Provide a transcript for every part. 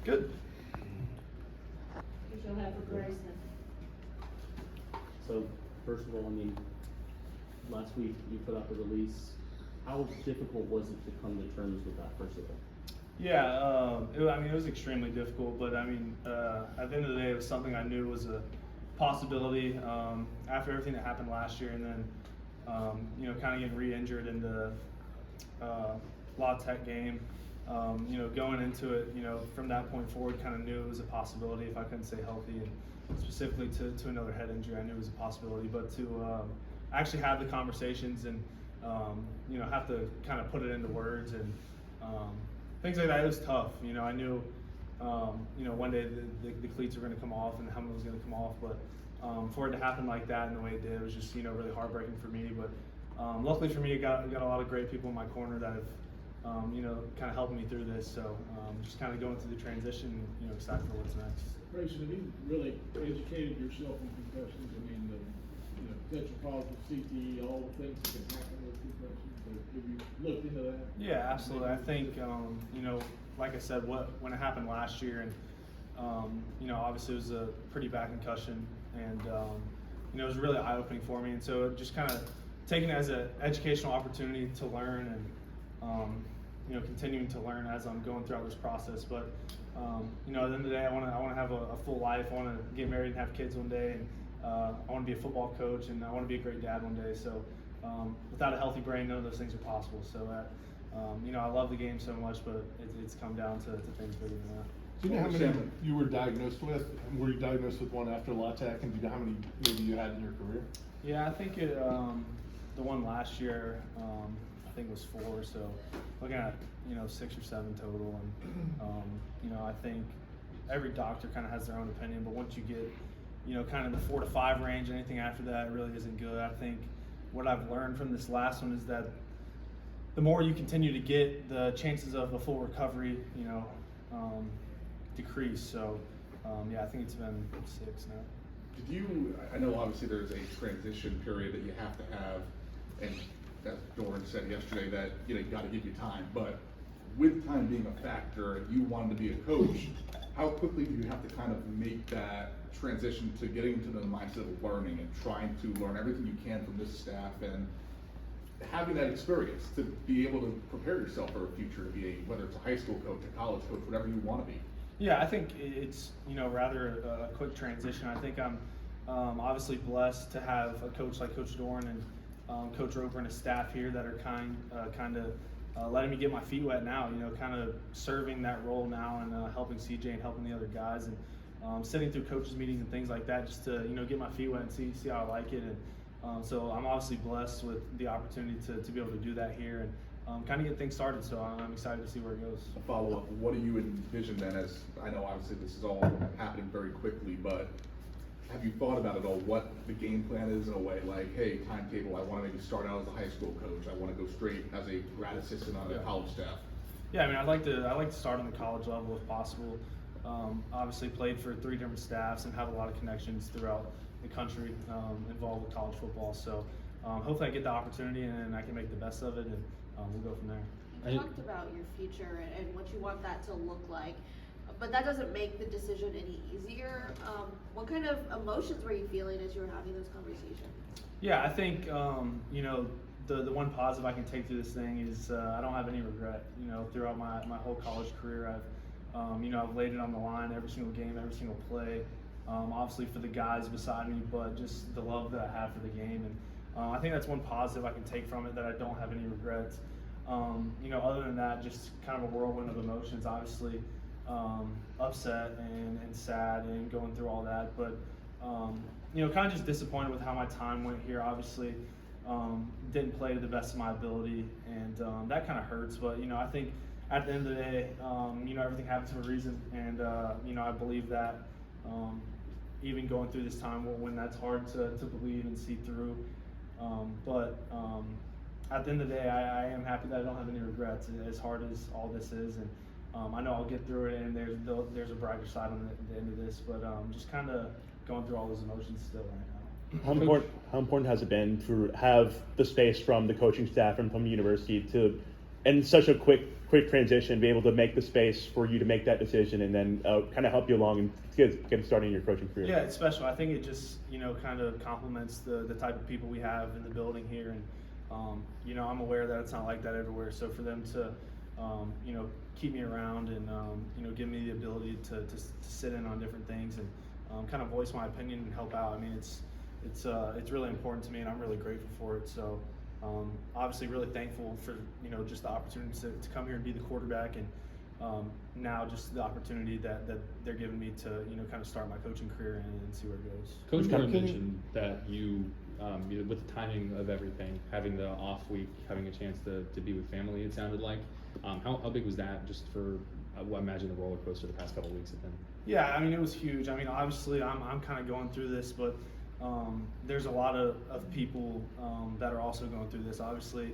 Good. What you'll have for Grayson. So, first of all, I mean, last week you put out the release. How difficult was it to come to terms with that, first of all? Yeah, it was extremely difficult, but I mean, at the end of the day, it was something I knew was a possibility after everything that happened last year, and then, kind of getting re-injured in the La Tech game. Going into it, from that point forward, kind of knew it was a possibility if I couldn't stay healthy, and specifically to another head injury, I knew it was a possibility. But to actually have the conversations and have to kind of put it into words and things like that, it was tough. I knew one day the cleats were going to come off and the helmet was going to come off, but for it to happen like that and the way it did, it was just really heartbreaking for me. But luckily for me, I got a lot of great people in my corner that have kind of helping me through this. So just kind of going through the transition, excited for what's next. Grayson, have you really educated yourself on concussions? I mean, potential positive CTE, all the things that can happen with concussions. Have you looked into that? Yeah, absolutely. I think, like I said, when it happened last year, and obviously it was a pretty bad concussion, and it was really eye-opening for me. And so just kind of taking it as an educational opportunity to learn and continuing to learn as I'm going throughout this process. But at the end of the day, I want to have a full life. I want to get married and have kids one day, and I want to be a football coach, and I want to be a great dad one day. So without a healthy brain, none of those things are possible. So I love the game so much, but it's come down to things bigger than that. Do you know how many you were diagnosed with? Were you diagnosed with one after La Tech, and do you know how many maybe you had in your career? Yeah, I think the one last year, I think it was 4. So looking at 6 or 7 total, and I think every doctor kind of has their own opinion. But once you get kind of the 4 to 5 range, anything after that really isn't good. I think what I've learned from this last one is that the more you continue to get, the chances of a full recovery, decrease. So I think it's been 6 now. I know obviously there's a transition period that you have to have, and as Doran said yesterday, that you got to give you time, but with time being a factor, if you wanted to be a coach, how quickly do you have to kind of make that transition to getting into the mindset of learning and trying to learn everything you can from this staff and having that experience to be able to prepare yourself for a future to be whether it's a high school coach, a college coach, whatever you want to be? Yeah, I think it's rather a quick transition. I think I'm obviously blessed to have a coach like Coach Doran and Coach Roper and his staff here that are kind of letting me get my feet wet now. Kind of serving that role now and helping CJ and helping the other guys and sitting through coaches meetings and things like that just to get my feet wet and see how I like it. And so I'm obviously blessed with the opportunity to be able to do that here and kind of get things started. So I'm excited to see where it goes. A follow-up, what do you envision then, as I know obviously this is all happening very quickly, but have you thought about it all, what the game plan is in a way, like, hey, timetable, I want to maybe start out as a high school coach, I want to go straight as a grad assistant on the college staff? Yeah, I mean, I'd like to start on the college level if possible. Obviously played for 3 different staffs and have a lot of connections throughout the country involved with college football. So hopefully I get the opportunity and I can make the best of it, and we'll go from there. You talked about your future and what you want that to look like, but that doesn't make the decision any easier. What kind of emotions were you feeling as you were having those conversations? Yeah, I think the one positive I can take through this thing is I don't have any regret. Throughout my whole college career, I've laid it on the line every single game, every single play. Obviously for the guys beside me, but just the love that I have for the game, and I think that's one positive I can take from it, that I don't have any regrets. Other than that, just kind of a whirlwind of emotions. Obviously, upset and sad and going through all that, but kind of just disappointed with how my time went here. Obviously, didn't play to the best of my ability, and that kind of hurts. But I think at the end of the day, everything happens for a reason, and I believe that even going through this time when that's hard to believe and see through. But at the end of the day, I am happy that I don't have any regrets, as hard as all this is, and I know I'll get through it, and there's a brighter side on the end of this, but just kind of going through all those emotions still right now. How important has it been to have the space from the coaching staff and from the university to, in such a quick quick transition, be able to make the space for you to make that decision, and then kind of help you along and get started in your coaching career? Yeah, it's special. I think it just, kind of complements the type of people we have in the building here. And, I'm aware that it's not like that everywhere. So for them to, keep me around and, give me the ability to sit in on different things and kind of voice my opinion and help out. I mean, it's really important to me, and I'm really grateful for it. So obviously really thankful for, just the opportunity to come here and be the quarterback, and now just the opportunity that they're giving me to, kind of start my coaching career and see where it goes. Coach Warren mentioned that you with the timing of everything, having the off week, having a chance to be with family, it sounded like. How big was that just for, I imagine, the roller coaster the past couple of weeks have been? Yeah, I mean, it was huge. I mean, obviously I'm kind of going through this, but there's a lot of people that are also going through this. Obviously,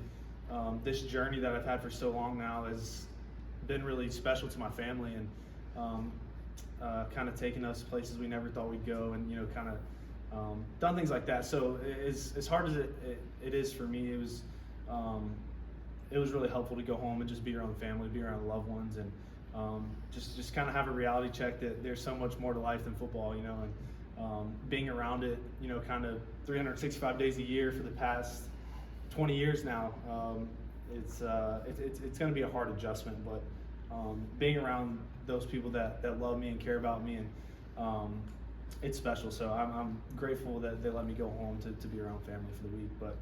this journey that I've had for so long now has been really special to my family, and kind of taken us places we never thought we'd go, and kind of done things like that. So as hard as it is for me, it was really helpful to go home and just be around the family, be around loved ones, and just kind of have a reality check that there's so much more to life than football, and being around it, kind of 365 days a year for the past 20 years now. It's going to be a hard adjustment, but being around those people that love me and care about me, and it's special. So I'm grateful that they let me go home to be around family for the week. But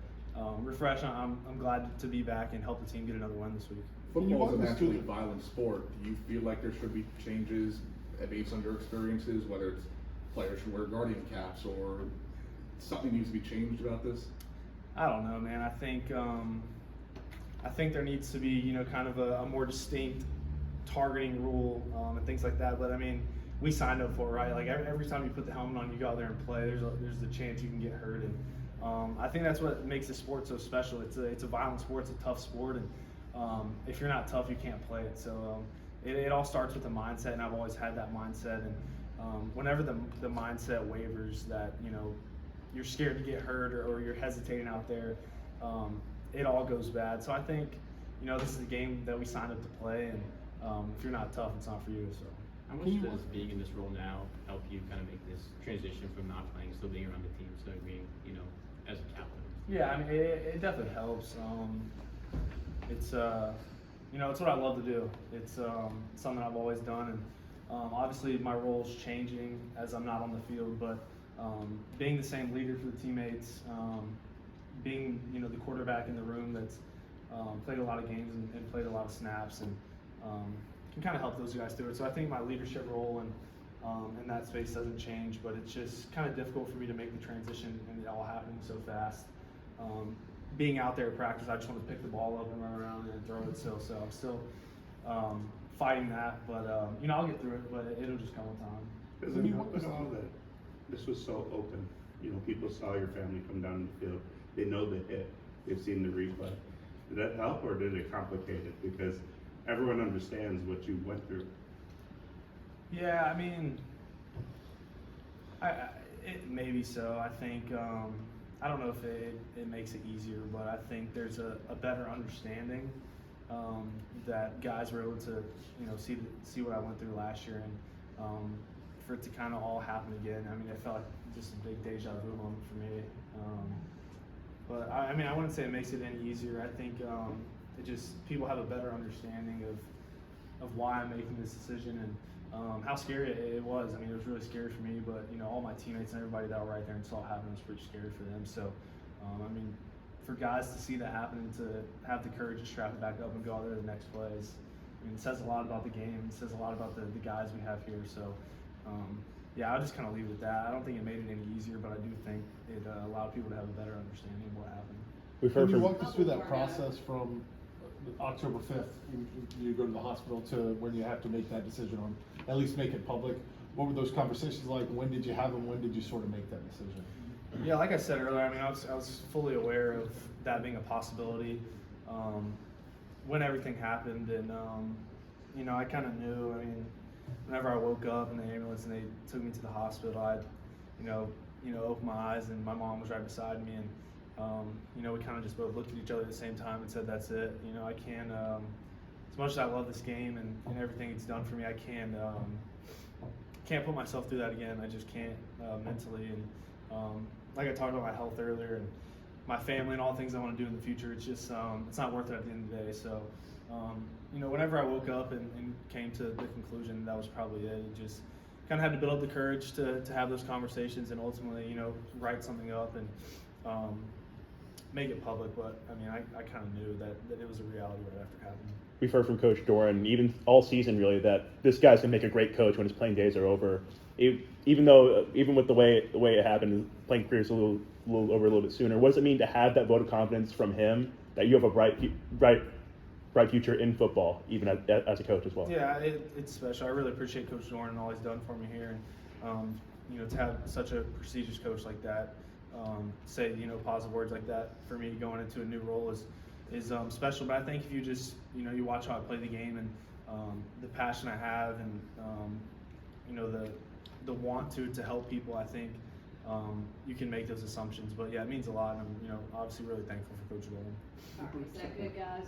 refreshed, I'm glad to be back and help the team get another win this week. Football is a naturally violent sport. Do you feel like there should be changes based on your experiences, whether it's players should wear guardian caps or something needs to be changed about this? I don't know, man. I think there needs to be, kind of a more distinct targeting rule and things like that. But I mean, we signed up for it, right? Like every time you put the helmet on, you go out there and play. There's a chance you can get hurt, and I think that's what makes the sport so special. It's a violent sport. It's a tough sport, and if you're not tough, you can't play it. So it all starts with the mindset, and I've always had that mindset. And whenever the mindset wavers, that you're scared to get hurt or you're hesitating out there, it all goes bad. So I think this is a game that we signed up to play, and if you're not tough, it's not for you. So. How much does being in this role now help you kind of make this transition from not playing, still being around the team, still being, as a captain? Yeah, I mean, it definitely helps. It's it's what I love to do. It's something I've always done, and obviously my role is changing as I'm not on the field, but being the same leader for the teammates, being the quarterback in the room that's played a lot of games and played a lot of snaps, and can kind of help those guys through it. So I think my leadership role in that space doesn't change, but it's just kind of difficult for me to make the transition, and it all happening so fast. Being out there at practice, I just want to pick the ball up and run around and throw it still. So I'm still fighting that, but I'll get through it, but it'll just come with time. When you saw that this was so open, people saw your family come down the field. They know the hit. They've seen the replay. Did that help, or did it complicate it? Because everyone understands what you went through. Yeah, I mean, it maybe so. I think I don't know if it makes it easier, but I think there's a better understanding that guys were able to see what I went through last year, and for it to kind of all happen again. I mean, it felt like just a big deja vu moment for me. But I mean, I wouldn't say it makes it any easier. I think it just, people have a better understanding of why I'm making this decision, and how scary it was. I mean, it was really scary for me, but all my teammates and everybody that were right there and saw it happen was pretty scary for them. So, I mean, for guys to see that happen and to have the courage to strap it back up and go out there the next play it says a lot about the game. It says a lot about the guys we have here. So, yeah, I'll just kind of leave it at that. I don't think it made it any easier, but I do think it allowed people to have a better understanding of what happened. Can you walk us through that process from October 5th, you go to the hospital, to when you have to make that decision on at least make it public? What were those conversations like? When did you have them? When did you sort of make that decision? Yeah, like I said earlier, I mean, I was fully aware of that being a possibility when everything happened, and I kind of knew. I mean, whenever I woke up in the ambulance and they took me to the hospital, I opened my eyes, and my mom was right beside me, and we kind of just both looked at each other at the same time and said, "That's it. I as much as I love this game and everything it's done for me, I can't put myself through that again. I just can't mentally. And like I talked about my health earlier and my family and all the things I want to do in the future, it's just it's not worth it at the end of the day. So you know, whenever I woke up and came to the conclusion that was probably it, it just kind of had to build up the courage to have those conversations and ultimately, you know, write something up and make it public. But I mean, I kind of knew that it was a reality right after it happened. We've heard from Coach Doran, even all season really, that this guy's gonna make a great coach when his playing days are over. Even with the way it happened, his playing career's a little over a little bit sooner. What does it mean to have that vote of confidence from him that you have a bright future in football, even as a coach as well? Yeah, it's special. I really appreciate Coach Doran and all he's done for me here. And you know, to have such a prestigious coach like that say, you know, positive words like that for me going into a new role is special. But I think if you just, you know, you watch how I play the game and the passion I have and you know, the want to help people, I think you can make those assumptions. But yeah, it means a lot, and I'm, you know, obviously really thankful for Coach Doran. All right, is that good, guys?